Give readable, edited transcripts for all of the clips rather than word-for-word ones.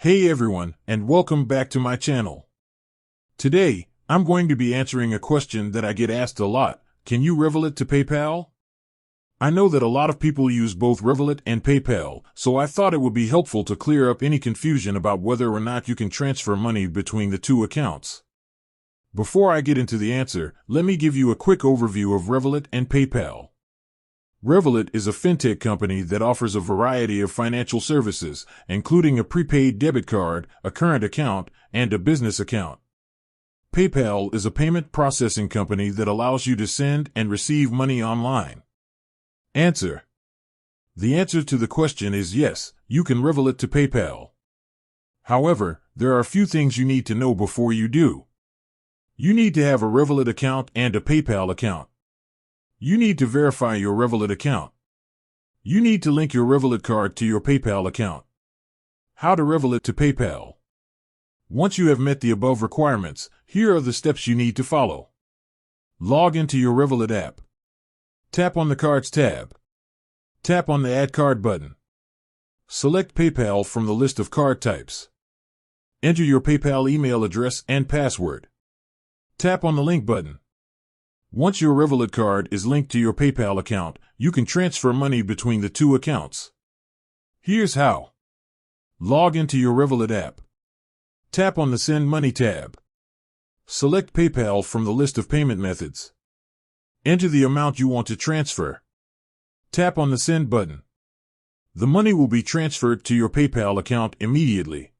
Hey everyone, and welcome back to my channel. Today, I'm going to be answering a question that I get asked a lot. Can you Revolut to PayPal? I know that a lot of people use both Revolut and PayPal, so I thought it would be helpful to clear up any confusion about whether or not you can transfer money between the two accounts. Before I get into the answer, let me give you a quick overview of Revolut and PayPal. Revolut is a fintech company that offers a variety of financial services, including a prepaid debit card, a current account, and a business account. PayPal is a payment processing company that allows you to send and receive money online. Answer. The answer to the question is yes, you can Revolut to PayPal. However, there are a few things you need to know before you do. You need to have a Revolut account and a PayPal account. You need to verify your Revolut account. You need to link your Revolut card to your PayPal account. How to Revolut to PayPal. Once you have met the above requirements, here are the steps you need to follow. Log into your Revolut app. Tap on the Cards tab. Tap on the Add Card button. Select PayPal from the list of card types. Enter your PayPal email address and password. Tap on the Link button. Once your Revolut card is linked to your PayPal account, you can transfer money between the two accounts. Here's how. Log into your Revolut app. Tap on the Send Money tab. Select PayPal from the list of payment methods. Enter the amount you want to transfer. Tap on the Send button. The money will be transferred to your PayPal account immediately.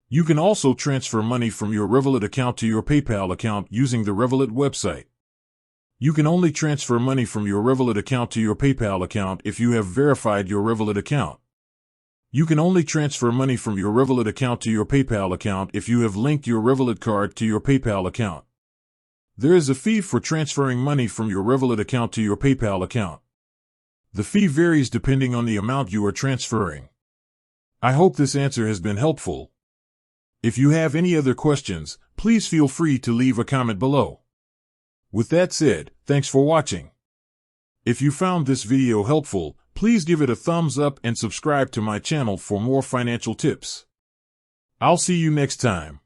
You can also transfer money from your Revolut account to your PayPal account using the Revolut website. You can only transfer money from your Revolut account to your PayPal account if you have verified your Revolut account. You can only transfer money from your Revolut account to your PayPal account if you have linked your Revolut card to your PayPal account. There is a fee for transferring money from your Revolut account to your PayPal account. The fee varies depending on the amount you are transferring. I hope this answer has been helpful. If you have any other questions, please feel free to leave a comment below. With that said, thanks for watching. If you found this video helpful, please give it a thumbs up and subscribe to my channel for more financial tips. I'll see you next time.